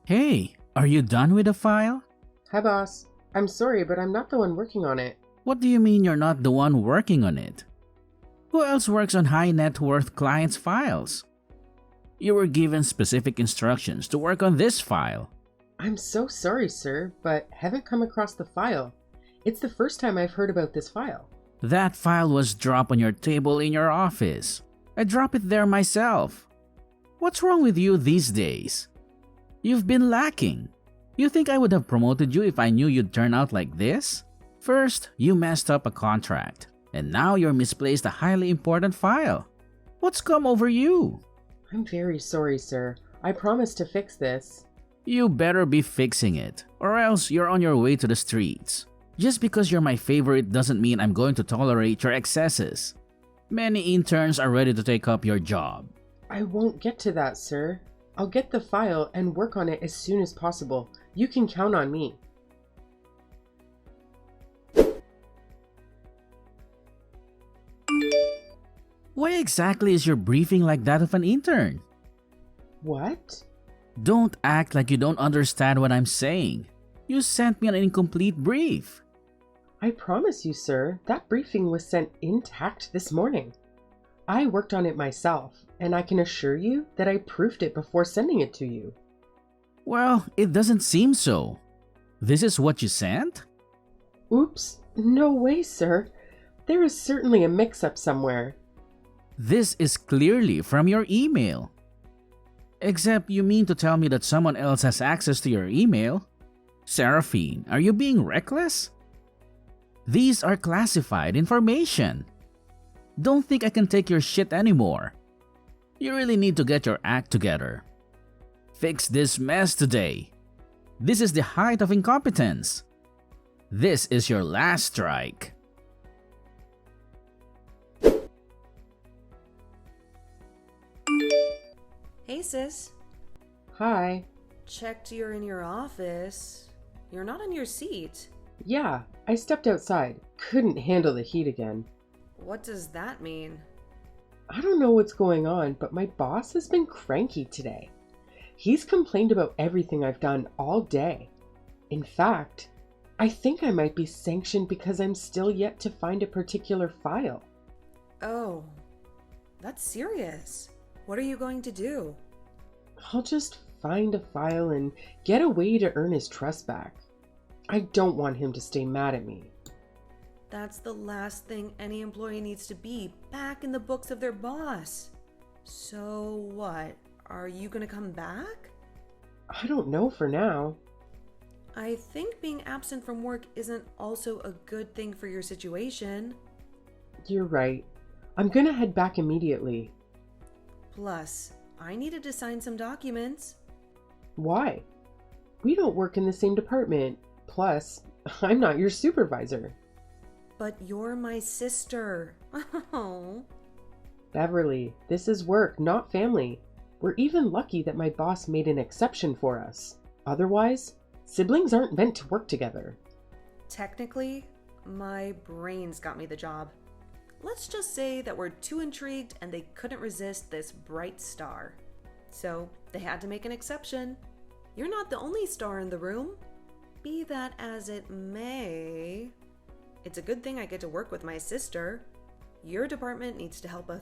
Hey, are you done with the file? Hi, boss. I'm sorry, but I'm not the one working on it. What do you mean you're not the one working on it? Who else works on high net worth clients' files? You were given specific instructions to work on this file. I'm so sorry, sir, but haven't come across the file. It's the first time I've heard about this file. That file was dropped on your table in your office. I dropped it there myself. What's wrong with you these days? You've been lacking. You think I would have promoted you if I knew you'd turn out like this? First, you messed up a contract, and now you're misplaced a highly important file. What's come over you? I'm very sorry, sir. I promise to fix this. You better be fixing it, or else you're on your way to the streets. Just because you're my favorite doesn't mean I'm going to tolerate your excesses. Many interns are ready to take up your job. I won't get to that, sir. I'll get the file and work on it as soon as possible. You can count on me. Why exactly is your briefing like that of an intern? What? Don't act like you don't understand what I'm saying. You sent me an incomplete brief. I promise you, sir, that briefing was sent intact this morning. I worked on it myself, and I can assure you that I proofed it before sending it to you. Well, it doesn't seem so. This is what you sent? Oops, no way, sir. There is certainly a mix-up somewhere. This is clearly from your email. Except you mean to tell me that someone else has access to your email? Seraphine, are you being reckless? These are classified information. Don't think I can take your shit anymore. You really need to get your act together. Fix this mess today. This is the height of incompetence. This is your last strike. Hey sis, Hi. checked you're in your office. You're not in your seat. Yeah, I stepped outside. Couldn't handle the heat again. What does that mean? I don't know what's going on, but my boss has been cranky today. He's complained about everything I've done all day. In fact, I think I might be sanctioned because I'm still yet to find a particular file. Oh, that's serious. What are you going to do? I'll just find a file and get a way to earn his trust back. I don't want him to stay mad at me. That's the last thing any employee needs to be, back in the books of their boss. So what? Are you gonna come back? I don't know for now. I think being absent from work isn't also a good thing for your situation. You're right. I'm gonna head back immediately. Plus, I needed to sign some documents. Why? We don't work in the same department. Plus, I'm not your supervisor. But you're my sister. Oh. Beverly, this is work, not family. We're even lucky that my boss made an exception for us. Otherwise, siblings aren't meant to work together. Technically, my brains got me the job. Let's just say that we're too intrigued and they couldn't resist this bright star. So they had to make an exception. You're not the only star in the room. Be that as it may, it's a good thing I get to work with my sister. Your department needs to help us.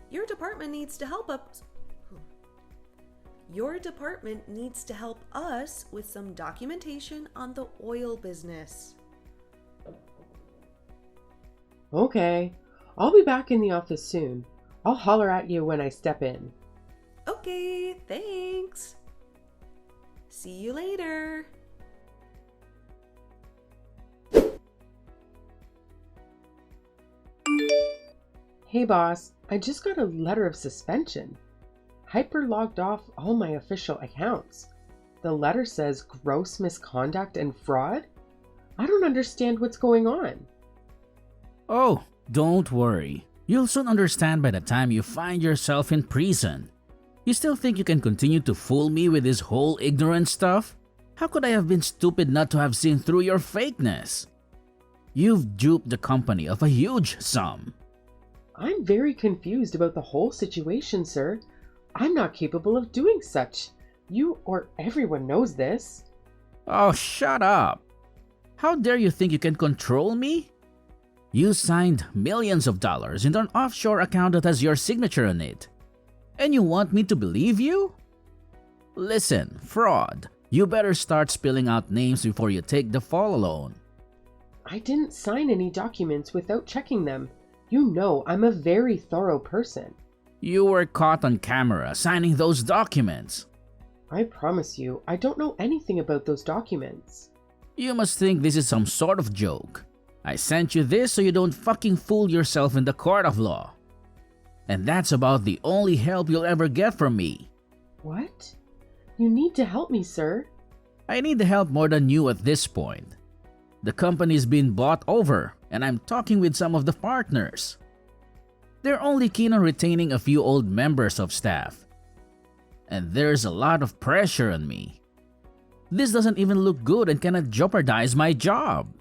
Your department needs to help us. Your department needs to help us with some documentation on the oil business. Okay, I'll be back in the office soon. I'll holler at you when I step in. Okay, thanks. See you later. Hey boss, I just got a letter of suspension. Hyper logged off all my official accounts. The letter says gross misconduct and fraud? I don't understand what's going on. Oh, don't worry. You'll soon understand by the time you find yourself in prison. You still think you can continue to fool me with this whole ignorant stuff? How could I have been stupid not to have seen through your fakeness? You've duped the company of a huge sum. I'm very confused about the whole situation, sir. I'm not capable of doing such. You or everyone knows this. Oh, shut up. How dare you think you can control me? You signed millions of dollars into an offshore account that has your signature on it. And you want me to believe you? Listen, fraud. You better start spilling out names before you take the fall alone. I didn't sign any documents without checking them. You know I'm a very thorough person. You were caught on camera signing those documents. I promise you, I don't know anything about those documents. You must think this is some sort of joke. I sent you this so you don't fucking fool yourself in the court of law. And that's about the only help you'll ever get from me. What? You need to help me, sir. I need the help more than you at this point. The company's been bought over, and I'm talking with some of the partners. They're only keen on retaining a few old members of staff. And there's a lot of pressure on me. This doesn't even look good and cannot jeopardize my job.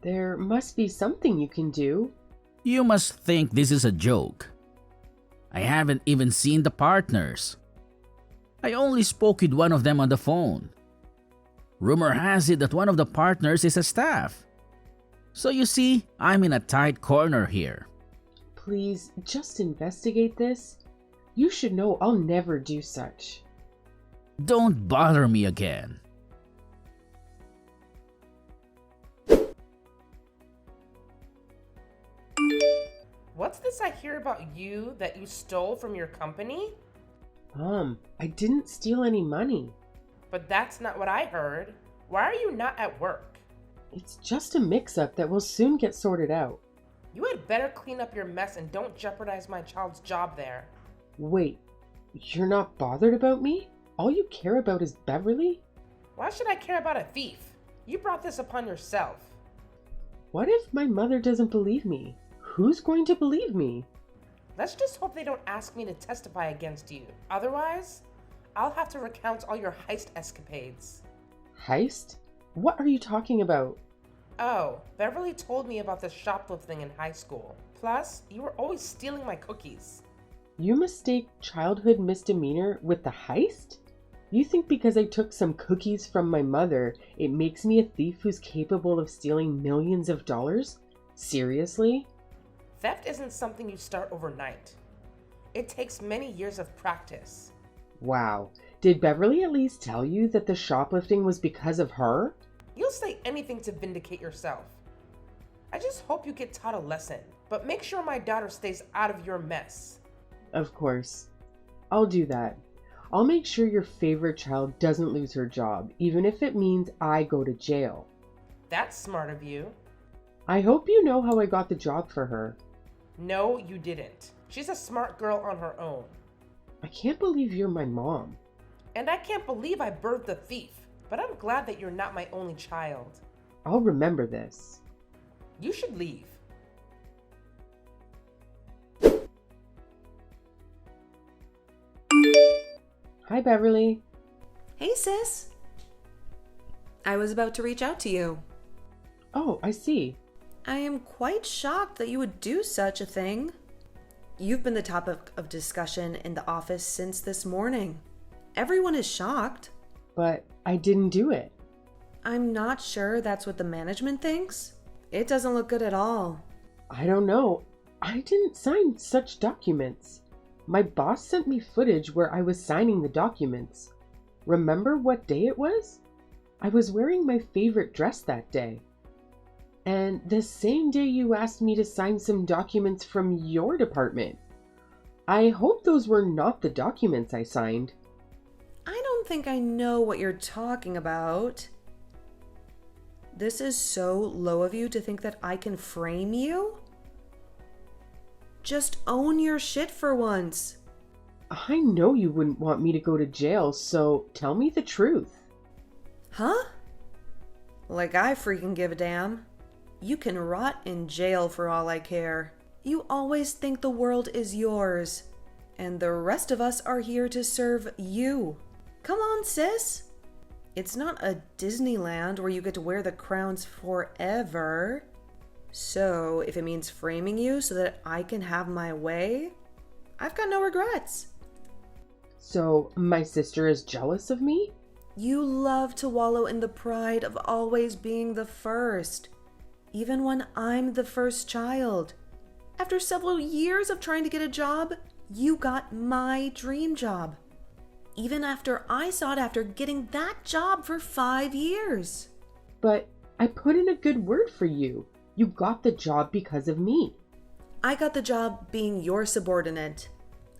There must be something you can do. You must think this is a joke. I haven't even seen the partners. I only spoke with one of them on the phone. Rumor has it that one of the partners is a staff. So you see, I'm in a tight corner here. Please, just investigate this. You should know I'll never do such. Don't bother me again. What's this I hear about you that you stole from your company? I didn't steal any money. But that's not what I heard. Why are you not at work? It's just a mix-up that will soon get sorted out. You had better clean up your mess and don't jeopardize my child's job there. Wait, you're not bothered about me? All you care about is Beverly? Why should I care about a thief? You brought this upon yourself. What if my mother doesn't believe me? Who's going to believe me? Let's just hope they don't ask me to testify against you. Otherwise, I'll have to recount all your heist escapades. Heist? What are you talking about? Oh, Beverly told me about the shoplifting in high school. Plus, you were always stealing my cookies. You mistake childhood misdemeanor with the heist? You think because I took some cookies from my mother, it makes me a thief who's capable of stealing millions of dollars? Seriously? Theft isn't something you start overnight. It takes many years of practice. Wow. Did Beverly at least tell you that the shoplifting was because of her? You'll say anything to vindicate yourself. I just hope you get taught a lesson, but make sure my daughter stays out of your mess. Of course. I'll do that. I'll make sure your favorite child doesn't lose her job, even if it means I go to jail. That's smart of you. I hope you know how I got the job for her. No, you didn't. She's a smart girl on her own. I can't believe you're my mom. And I can't believe I birthed a thief, but I'm glad that you're not my only child. I'll remember this. You should leave. Hi, Beverly. Hey, sis. I was about to reach out to you. Oh, I see. I am quite shocked that you would do such a thing. You've been the topic of discussion in the office since this morning. Everyone is shocked. But I didn't do it. I'm not sure that's what the management thinks. It doesn't look good at all. I don't know. I didn't sign such documents. My boss sent me footage where I was signing the documents. Remember what day it was? I was wearing my favorite dress that day. And the same day you asked me to sign some documents from your department. I hope those were not the documents I signed. I don't think I know what you're talking about. This is so low of you to think that I can frame you? Just own your shit for once. I know you wouldn't want me to go to jail, so tell me the truth. Huh? Like I freaking give a damn. You can rot in jail for all I care. You always think the world is yours, and the rest of us are here to serve you. Come on, sis. It's not a Disneyland where you get to wear the crowns forever. So, if it means framing you so that I can have my way, I've got no regrets. So my sister is jealous of me? You love to wallow in the pride of always being the first, even when I'm the first child. After several years of trying to get a job, you got my dream job. Even after I sought after getting that job for 5 years. But I put in a good word for you. You got the job because of me. I got the job being your subordinate.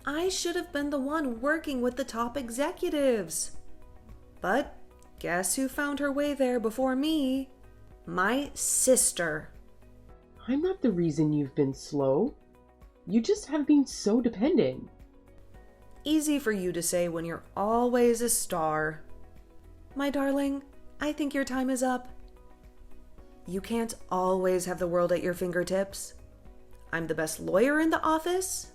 I should have been the one working with the top executives. But guess who found her way there before me? My sister. I'm not the reason you've been slow. You just have been so dependent. Easy for you to say when you're always a star. My darling, I think your time is up. You can't always have the world at your fingertips. I'm the best lawyer in the office,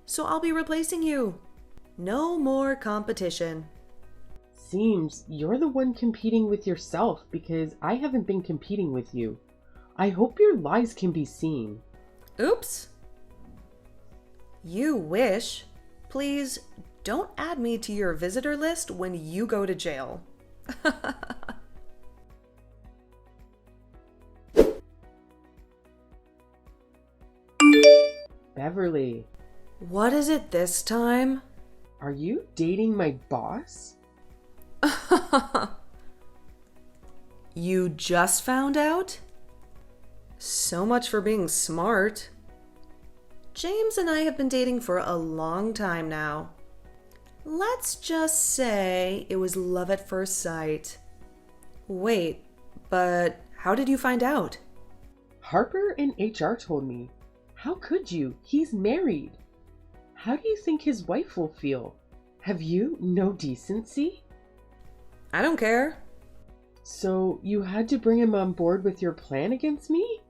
so I'll be replacing you. No more competition. Seems you're the one competing with yourself because I haven't been competing with you. I hope your lies can be seen. Oops. You wish. Please don't add me to your visitor list when you go to jail. Beverly, What is it this time? are you dating my boss? You just found out? So much for being smart. James and I have been dating for a long time now. Let's just say it was love at first sight. Wait, but how did you find out? Harper in HR told me. How could you? He's married. How do you think his wife will feel? Have you no decency? I don't care. So you had to bring him on board with your plan against me?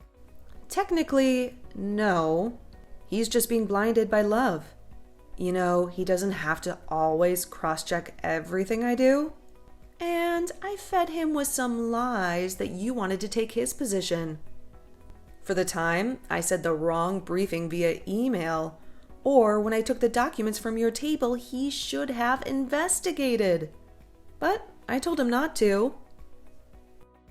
Technically, no. He's just being blinded by love. You know, he doesn't have to always cross-check everything I do. And I fed him with some lies that you wanted to take his position. For the time, I said the wrong briefing via email, or when I took the documents from your table, he should have investigated. But I told him not to.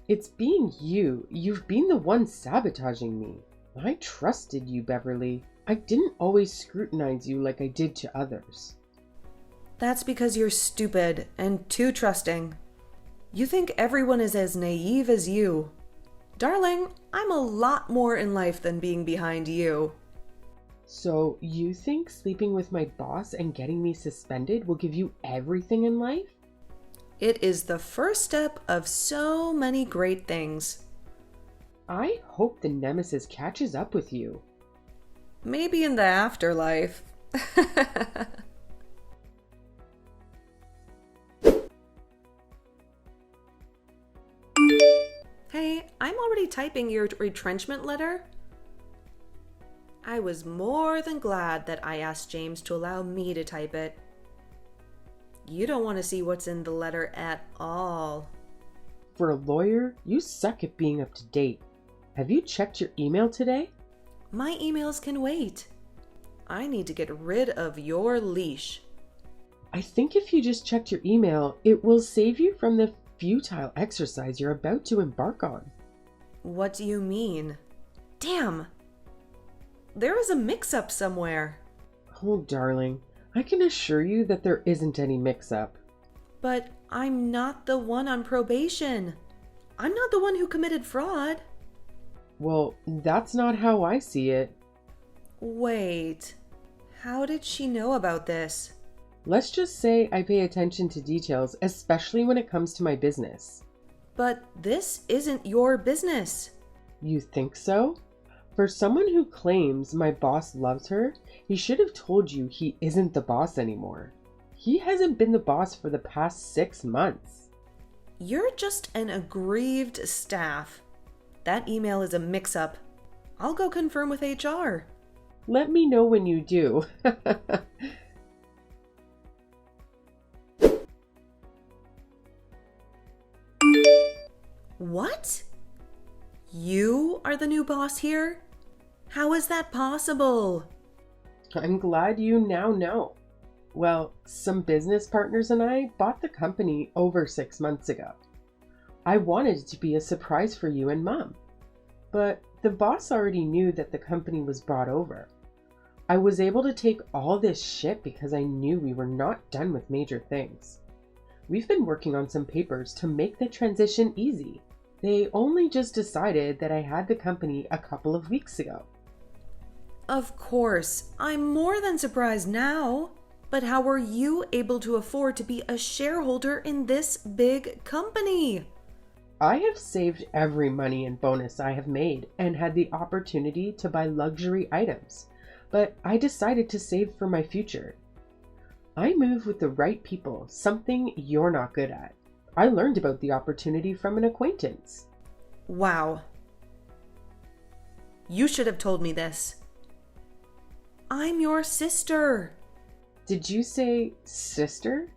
It's being you. You've been the one sabotaging me. I trusted you, Beverly. I didn't always scrutinize you like I did to others. That's because you're stupid and too trusting. You think everyone is as naive as you. Darling, I'm a lot more in life than being behind you. So you think sleeping with my boss and getting me suspended will give you everything in life? It is the first step of so many great things. I hope the nemesis catches up with you. Maybe in the afterlife. Hey, I'm already typing your retrenchment letter. I was more than glad that I asked James to allow me to type it. You don't want to see what's in the letter at all. For a lawyer, you suck at being up to date. Have you checked your email today? My emails can wait. I need to get rid of your leash. I think if you just checked your email, it will save you from the futile exercise you're about to embark on. What do you mean? Damn! There is a mix-up somewhere. Oh, darling, I can assure you that there isn't any mix-up. But I'm not the one on probation. I'm not the one who committed fraud. Well, that's not how I see it. Wait, how did she know about this? Let's just say I pay attention to details, especially when it comes to my business. But this isn't your business. You think so? For someone who claims my boss loves her, he should have told you he isn't the boss anymore. He hasn't been the boss for the past 6 months. You're just an aggrieved staff. That email is a mix-up. I'll go confirm with HR. Let me know when you do. What? You are the new boss here? How is that possible? I'm glad you now know. Well, some business partners and I bought the company over 6 months ago. I wanted it to be a surprise for you and Mom, but the boss already knew that the company was brought over. I was able to take all this shit because I knew we were not done with major things. We've been working on some papers to make the transition easy. They only just decided that I had the company a couple of weeks ago. Of course, I'm more than surprised now. But how were you able to afford to be a shareholder in this big company? I have saved every money and bonus I have made and had the opportunity to buy luxury items, but I decided to save for my future. I move with the right people, something you're not good at. I learned about the opportunity from an acquaintance. Wow. You should have told me this. I'm your sister. Did you say sister?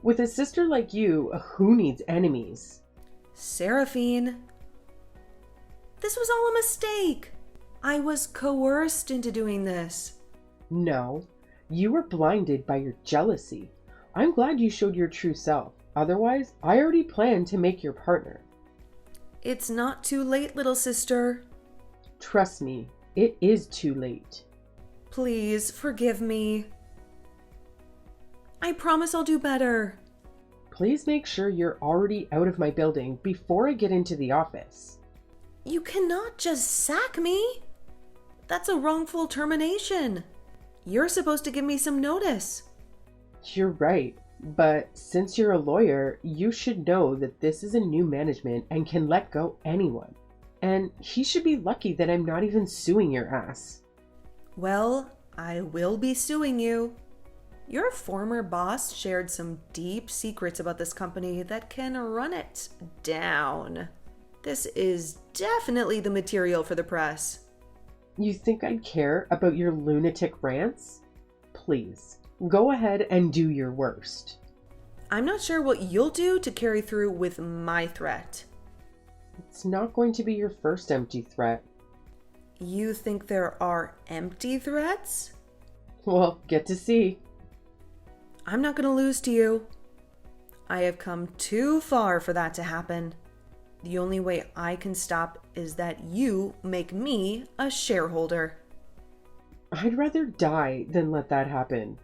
With a sister like you, who needs enemies? Seraphine. This was all a mistake. I was coerced into doing this. No, you were blinded by your jealousy. I'm glad you showed your true self. Otherwise, I already planned to make your partner. It's not too late, little sister. Trust me, it is too late. Please forgive me. I promise I'll do better. Please make sure you're already out of my building before I get into the office. You cannot just sack me. That's a wrongful termination. You're supposed to give me some notice. You're right, but since you're a lawyer, you should know that this is a new management and can let go anyone. And he should be lucky that I'm not even suing your ass. Well, I will be suing you. Your former boss shared some deep secrets about this company that can run it down. This is definitely the material for the press. You think I'd care about your lunatic rants? Please, go ahead and do your worst. I'm not sure what you'll do to carry through with my threat. It's not going to be your first empty threat. You think there are empty threats? Well, get to see. I'm not going to lose to you. I have come too far for that to happen. The only way I can stop is that you make me a shareholder. I'd rather die than let that happen.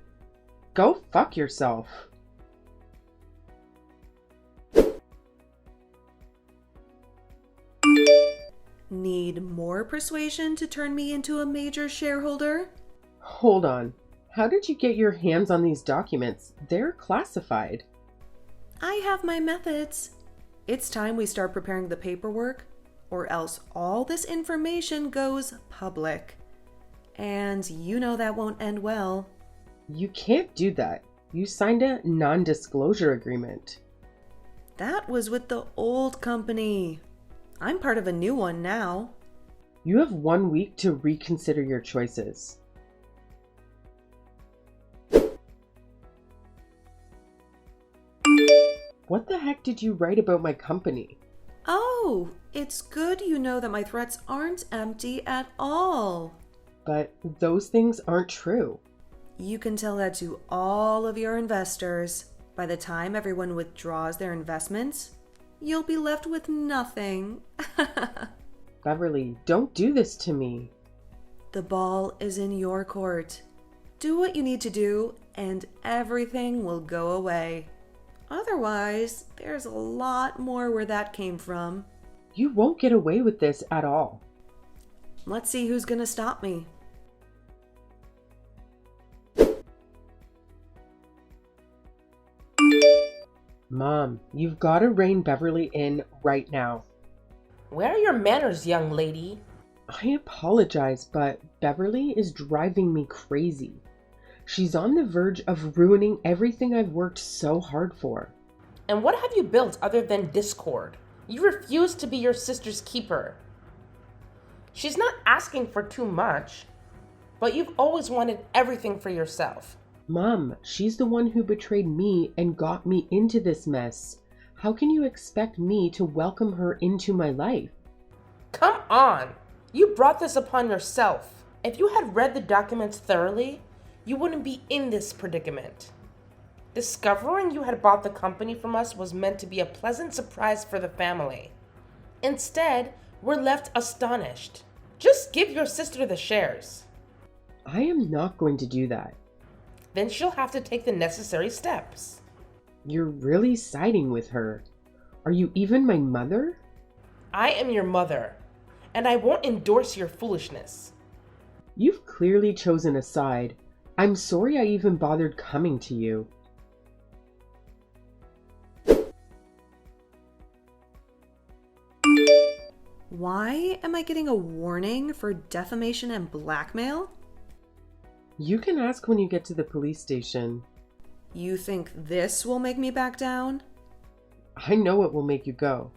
Go fuck yourself. Need more persuasion to turn me into a major shareholder? Hold on. How did you get your hands on these documents? They're classified. I have my methods. It's time we start preparing the paperwork, or else all this information goes public. And you know that won't end well. You can't do that. You signed a non-disclosure agreement. That was with the old company. I'm part of a new one now. You have 1 week to reconsider your choices. What the heck did you write about my company? Oh, it's good you know that my threats aren't empty at all. But those things aren't true. You can tell that to all of your investors. By the time everyone withdraws their investments, you'll be left with nothing. Beverly, don't do this to me. The ball is in your court. Do what you need to do, and everything will go away. Otherwise, there's a lot more where that came from. You won't get away with this at all. Let's see who's gonna stop me. Mom, you've got to rein Beverly in right now. Where are your manners, young lady? I apologize, but Beverly is driving me crazy. She's on the verge of ruining everything I've worked so hard for. And what have you built other than discord? You refuse to be your sister's keeper. She's not asking for too much, but you've always wanted everything for yourself. Mom, she's the one who betrayed me and got me into this mess. How can you expect me to welcome her into my life? Come on! You brought this upon yourself. If you had read the documents thoroughly, you wouldn't be in this predicament. Discovering you had bought the company from us was meant to be a pleasant surprise for the family. Instead, we're left astonished. Just give your sister the shares. I am not going to do that. Then she'll have to take the necessary steps. You're really siding with her. Are you even my mother? I am your mother, and I won't endorse your foolishness. You've clearly chosen a side. I'm sorry I even bothered coming to you. Why am I getting a warning for defamation and blackmail? You can ask when you get to the police station. You think this will make me back down? I know it will make you go.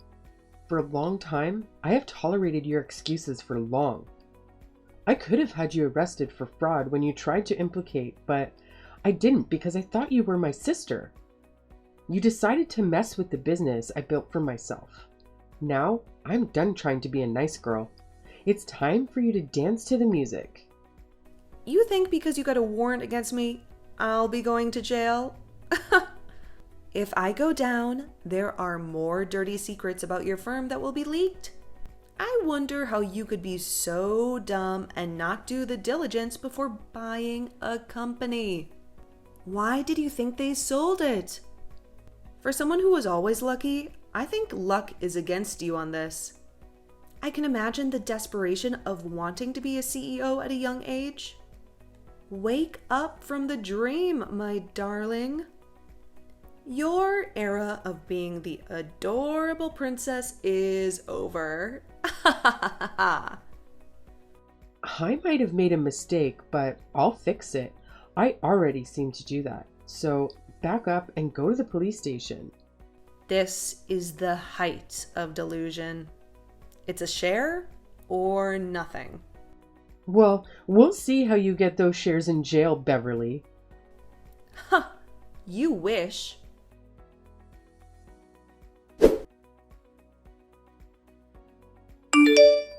For a long time, I have tolerated your excuses for long. I could have had you arrested for fraud when you tried to implicate, but I didn't because I thought you were my sister. You decided to mess with the business I built for myself. Now, I'm done trying to be a nice girl. It's time for you to dance to the music. You think because you got a warrant against me, I'll be going to jail? If I go down, there are more dirty secrets about your firm that will be leaked. I wonder how you could be so dumb and not do the diligence before buying a company. Why did you think they sold it? For someone who was always lucky, I think luck is against you on this. I can imagine the desperation of wanting to be a CEO at a young age. Wake up from the dream, my darling. Your era of being the adorable princess is over. I might have made a mistake, but I'll fix it. I already seem to do that. So back up and go to the police station. This is the height of delusion. It's a share or nothing. Well, we'll see how you get those shares in jail, Beverly. Huh, you wish.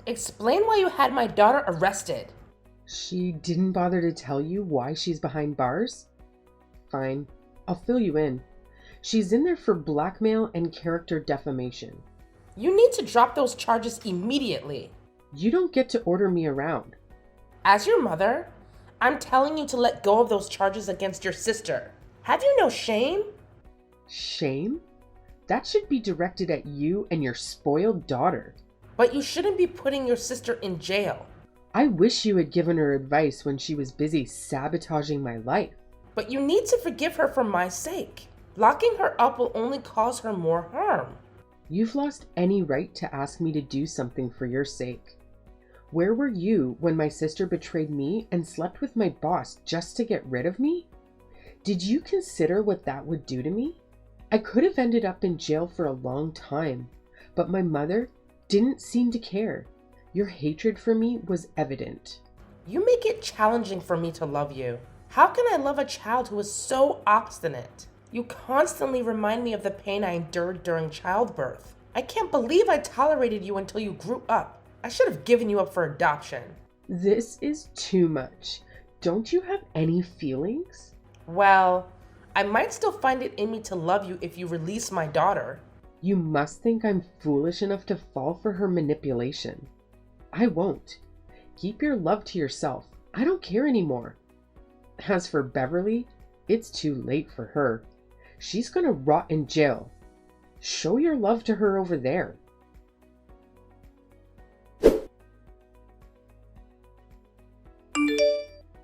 Explain why you had my daughter arrested. She didn't bother to tell you why she's behind bars? Fine, I'll fill you in. She's in there for blackmail and character defamation. You need to drop those charges immediately. You don't get to order me around. As your mother, I'm telling you to let go of those charges against your sister. Have you no shame? Shame? That should be directed at you and your spoiled daughter. But you shouldn't be putting your sister in jail. I wish you had given her advice when she was busy sabotaging my life. But you need to forgive her for my sake. Locking her up will only cause her more harm. You've lost any right to ask me to do something for your sake. Where were you when my sister betrayed me and slept with my boss just to get rid of me? Did you consider what that would do to me? I could have ended up in jail for a long time, but my mother didn't seem to care. Your hatred for me was evident. You make it challenging for me to love you. How can I love a child who is so obstinate? You constantly remind me of the pain I endured during childbirth. I can't believe I tolerated you until you grew up. I should have given you up for adoption. This is too much. Don't you have any feelings? Well, I might still find it in me to love you if you release my daughter. You must think I'm foolish enough to fall for her manipulation. I won't. Keep your love to yourself. I don't care anymore. As for Beverly, it's too late for her. She's gonna rot in jail. Show your love to her over there.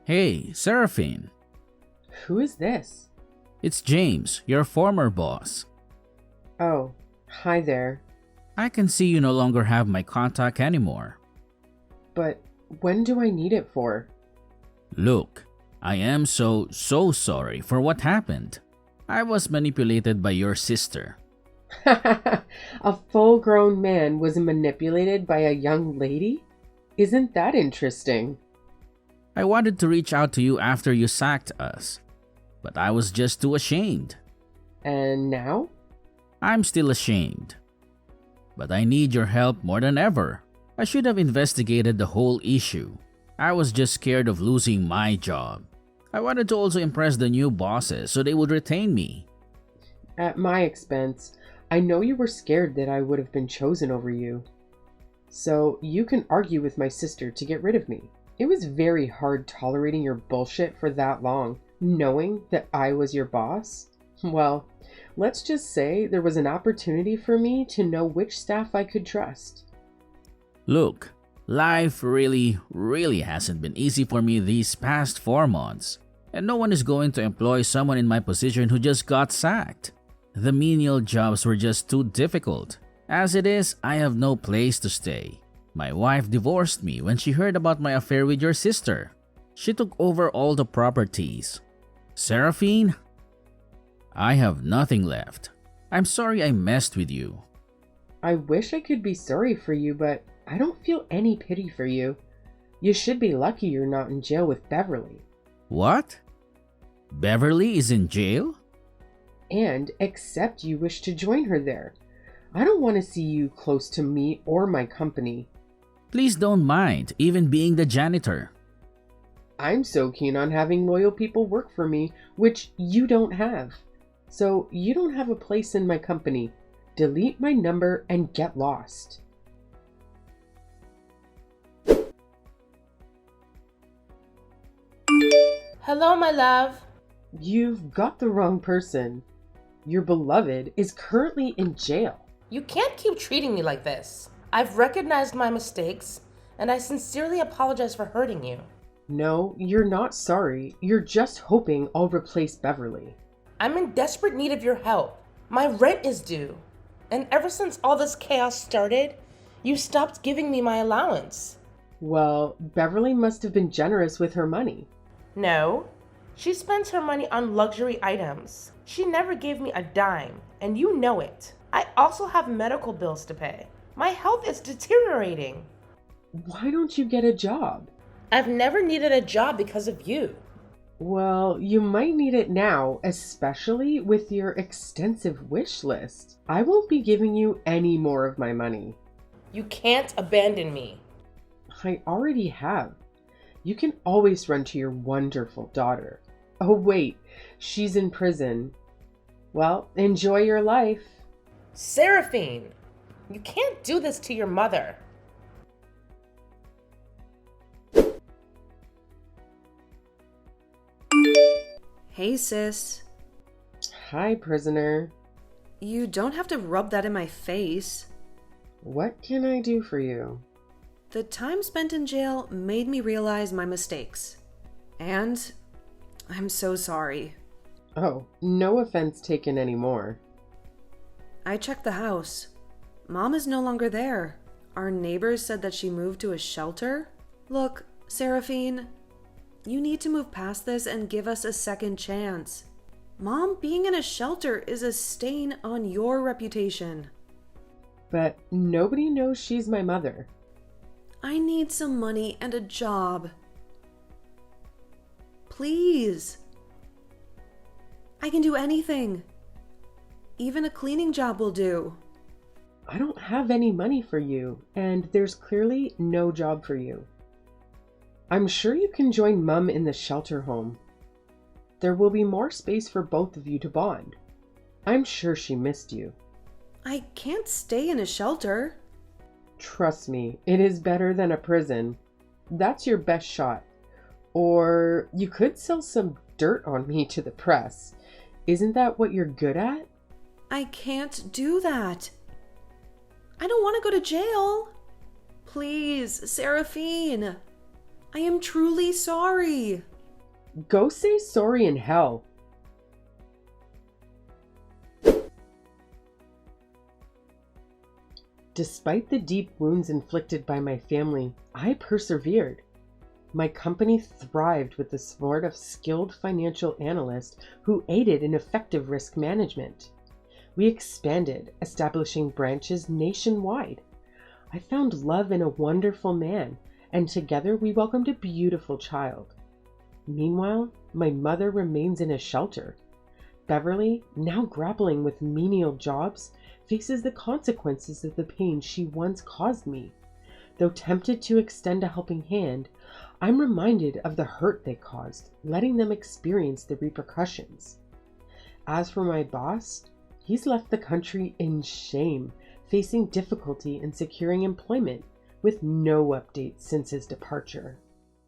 Hey, Seraphine. Who is this? It's James, your former boss. Oh, hi there. I can see you no longer have my contact anymore. But when do I need it for? Look, I am so sorry for what happened. I was manipulated by your sister. A full-grown man was manipulated by a young lady? Isn't that interesting? I wanted to reach out to you after you sacked us, but I was just too ashamed. And now? I'm still ashamed. But I need your help more than ever. I should have investigated the whole issue. I was just scared of losing my job. I wanted to also impress the new bosses so they would retain me. At my expense, I know you were scared that I would have been chosen over you. So you can argue with my sister to get rid of me. It was very hard tolerating your bullshit for that long, knowing that I was your boss. Well, let's just say there was an opportunity for me to know which staff I could trust. Look, life really hasn't been easy for me these past 4 months, and no one is going to employ someone in my position who just got sacked. The menial jobs were just too difficult. As it is, I have no place to stay. My wife divorced me when she heard about my affair with your sister. She took over all the properties. Seraphine, I have nothing left. I'm sorry I messed with you. I wish I could be sorry for you, but I don't feel any pity for you. You should be lucky you're not in jail with Beverly. What? Beverly is in jail? And except you wish to join her there. I don't want to see you close to me or my company. Please don't mind, even being the janitor. I'm so keen on having loyal people work for me, which you don't have. So you don't have a place in my company. Delete my number and get lost. Hello, my love. You've got the wrong person. Your beloved is currently in jail. You can't keep treating me like this. I've recognized my mistakes, and I sincerely apologize for hurting you. No, you're not sorry. You're just hoping I'll replace Beverly. I'm in desperate need of your help. My rent is due. And ever since all this chaos started, you stopped giving me my allowance. Well, Beverly must have been generous with her money. No, she spends her money on luxury items. She never gave me a dime, and you know it. I also have medical bills to pay. My health is deteriorating. Why don't you get a job? I've never needed a job because of you. Well, you might need it now, especially with your extensive wish list. I won't be giving you any more of my money. You can't abandon me. I already have. You can always run to your wonderful daughter. Oh wait, she's in prison. Well, enjoy your life. Seraphine, you can't do this to your mother. Hey, sis. Hi, prisoner. You don't have to rub that in my face. What can I do for you? The time spent in jail made me realize my mistakes. And I'm so sorry. Oh, no offense taken anymore. I checked the house. Mom is no longer there. Our neighbors said that she moved to a shelter. Look, Seraphine, you need to move past this and give us a second chance. Mom being in a shelter is a stain on your reputation. But nobody knows she's my mother. I need some money and a job. Please. I can do anything. Even a cleaning job will do. I don't have any money for you, and there's clearly no job for you. I'm sure you can join Mum in the shelter home. There will be more space for both of you to bond. I'm sure she missed you. I can't stay in a shelter. Trust me, it is better than a prison. That's your best shot. Or you could sell some dirt on me to the press. Isn't that what you're good at? I can't do that. I don't want to go to jail. Please, Seraphine. I am truly sorry. Go say sorry in hell. Despite the deep wounds inflicted by my family, I persevered. My company thrived with the support of skilled financial analysts who aided in effective risk management. We expanded, establishing branches nationwide. I found love in a wonderful man, and together we welcomed a beautiful child. Meanwhile, my mother remains in a shelter. Beverly, now grappling with menial jobs, faces the consequences of the pain she once caused me. Though tempted to extend a helping hand, I'm reminded of the hurt they caused, letting them experience the repercussions. As for my boss, he's left the country in shame, facing difficulty in securing employment with no updates since his departure.